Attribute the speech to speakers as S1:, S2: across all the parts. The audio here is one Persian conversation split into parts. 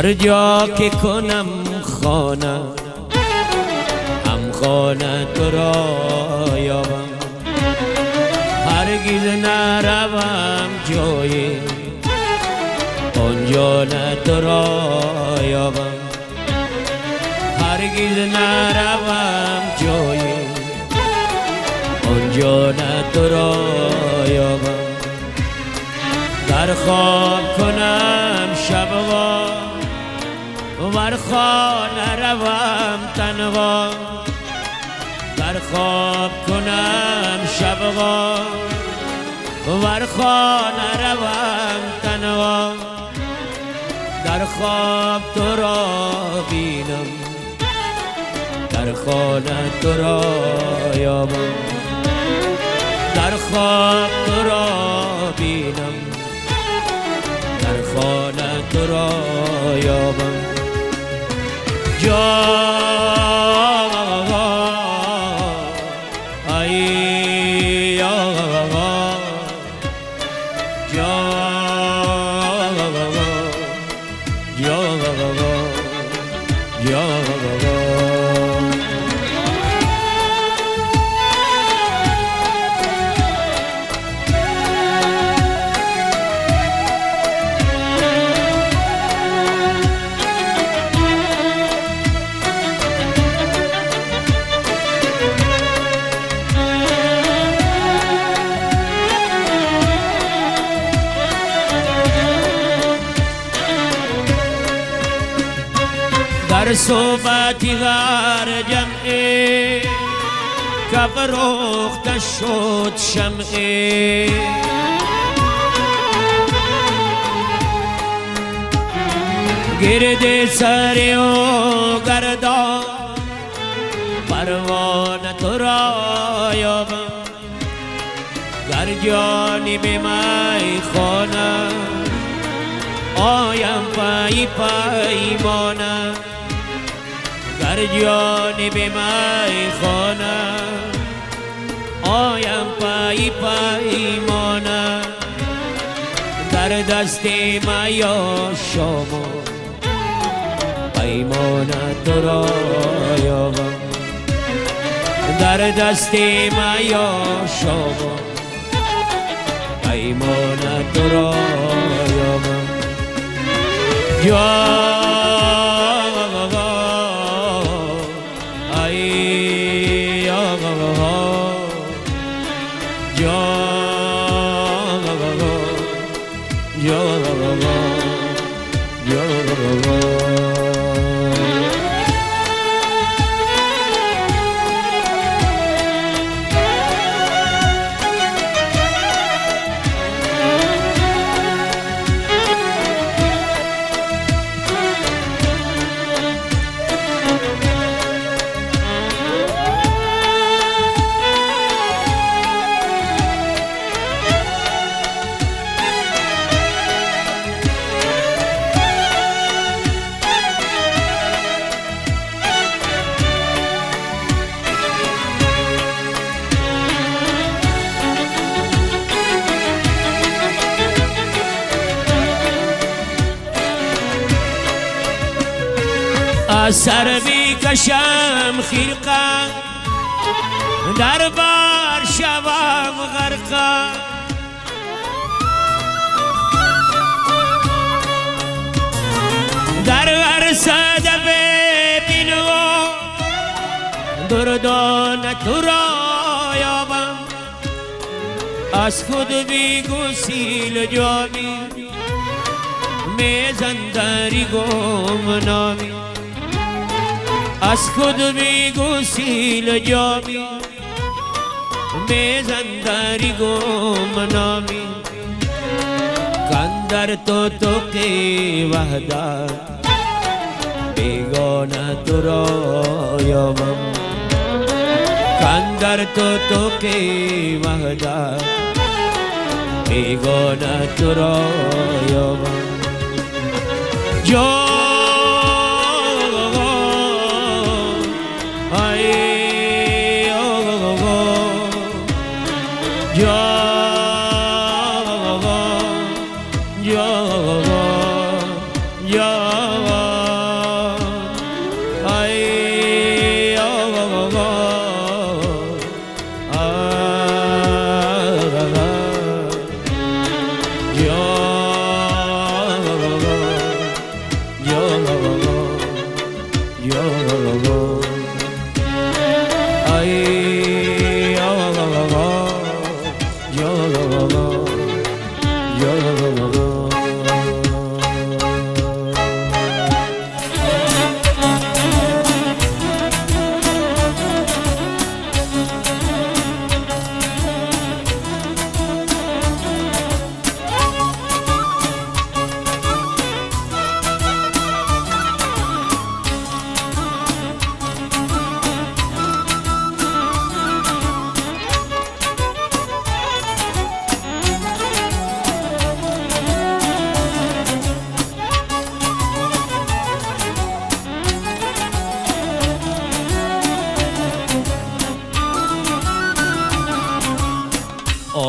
S1: هر جا که کنم خانه هم خانه تو را یابم، هرگز نروم جایی آنجا نه تو را یابم، هرگز نروم جایی آنجا نه تو را یابم. در خواب کنم شبها ور خانه روم تنها، در خواب کنم شبها ور خانه روم تنها، در خواب تو را بینم در خانه تو را یابم، در خواب تو را بینم در خانه تو را یابم. جا ای آقا جا در صحبتی غر جمعه کفروخته شد شمعه، گرد سر و گردان پروانه تو را یابم، در جانب میخانه آیم پای پیمانه، در جانب میخانه آیم پای پیمانه، در دست میا شما پیمانه تو را یابم، در دست میا شما پیمانه تو را یابم. جا از سر بیکشم خرقه در بار شوم غرقه، در عرصه ببینم دردان تو را یابم، از خود بیگسیل جامی میزن داری گمنامی، از خود بیگسیل جامی میزن داری گمنامی، کندر تو کی وحدت بیگانه تو را یابم، کندر تو کی وحدت بیگانه تو را یابم. جا یا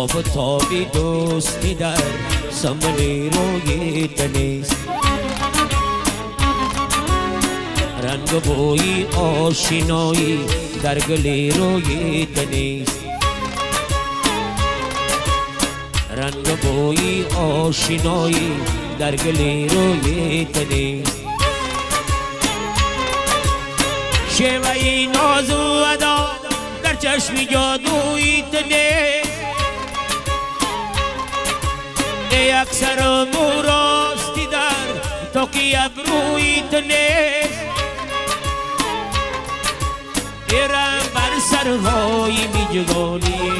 S1: آفتابی دوستی در سنبل روی تنیست رنگ بوی آشنایی در گل روی تنیست رنگ بوی آشنایی در گل روی تنیست شیوهی ناز و ادا در چشم جادوی تنیست یک سر مراستی در توکی ابروی تنیست ایرم بر سرهای میجگانی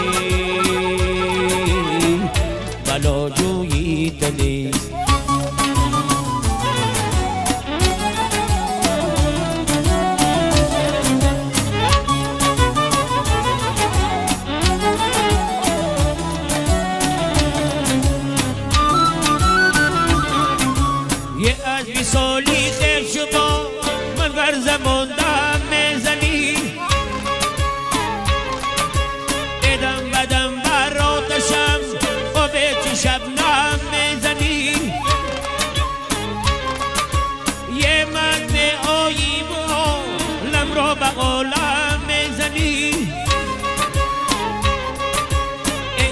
S1: بلاجوی تنیست یه از بیسالی خیل شما من غرزه موندم میزنی ایدم بدم بر آتشم و به چی شبنم میزنی یه من می آیی و عالم را به عالم میزنی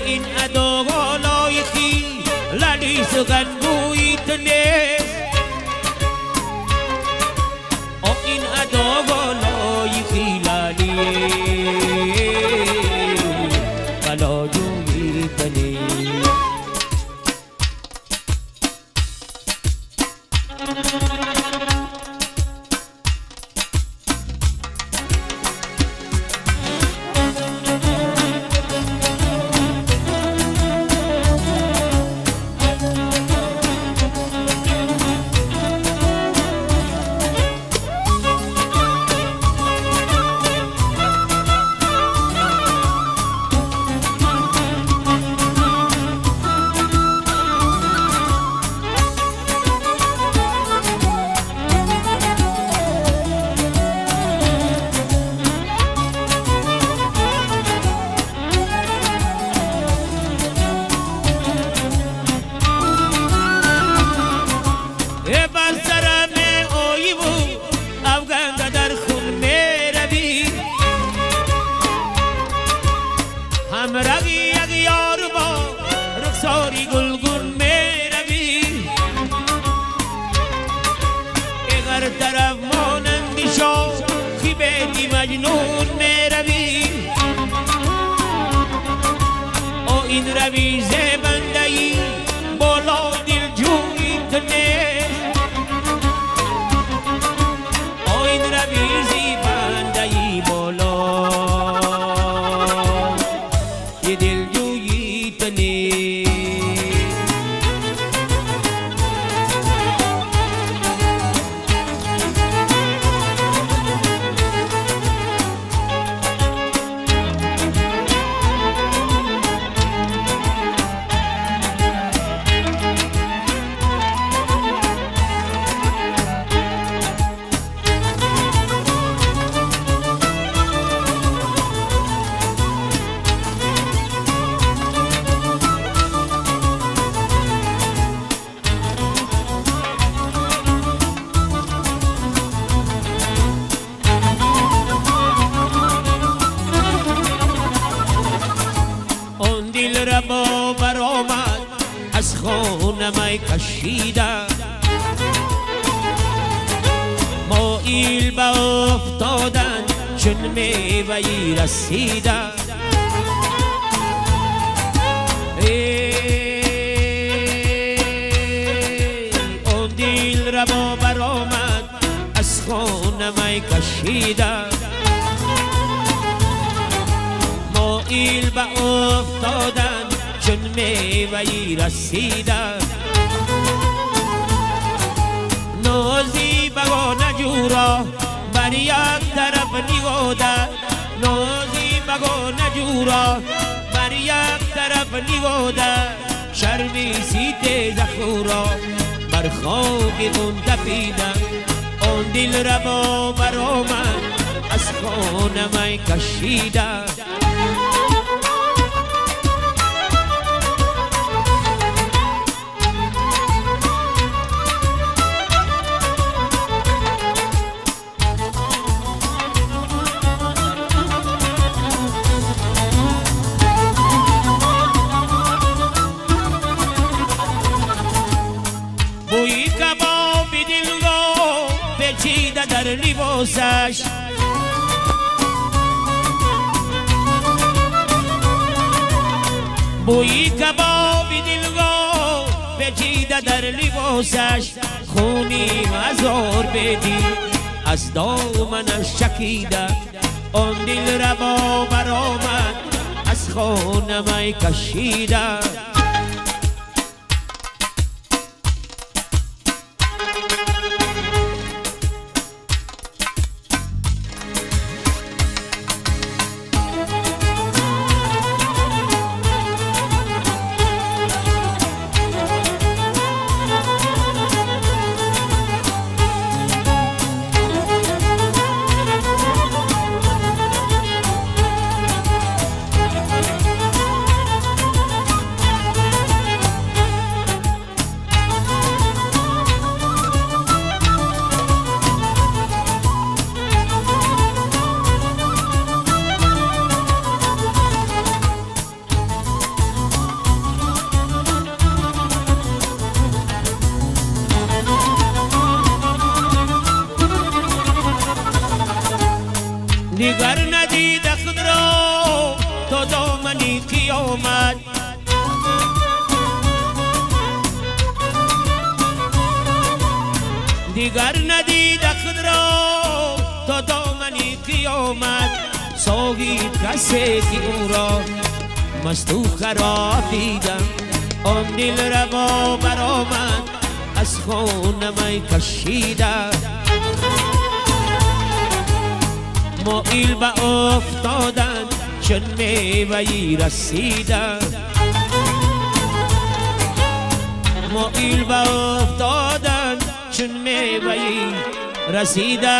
S1: این ادا لایخی للی سخنگوی تنیست این ادا بالای خیلالی بلاجوی تنی همرگی اغیار با رخساری گلگون می روی اگر طرف مانندی شوخی بیتی مجنون می روی او این روی زبندهی بالا دل جوی تنیست او این روی زبندهی بالا دل جویی تنی دل را با برآمد از خانه می کشیدم مایل به افتادن چون میوه‌ای رسیدم اون دل را با برآمد از خانه می کشیدم مایل به افتادن چون میوه‌ای رسیدم نازی بگانه جورا بر یک طرف نگوده نازی بگانه جورا بر یک طرف نگوده شرمی سی تیز خورا بر خاک خون تپیدم اون دل را با برآمد از خانه می کشیدم پیچیده در لباسش. بوی کبابی دلگاه پیچیده در لباسش. خونی مزار بدی از دامنش چکیده، آن دل ربا برآمد از خانه کشیده. دیگر ندید خود را تا دامنی قیامت. دیگر ندید خود را تا دامنی قیامت. ساقی کسی که او را مست و خراب دیدم، آن دل ربا برآمد از خانه کشیده. مایل به افتادن چون میوه‌ای رسیده. مایل به افتادن چون میوه‌ای رسیده.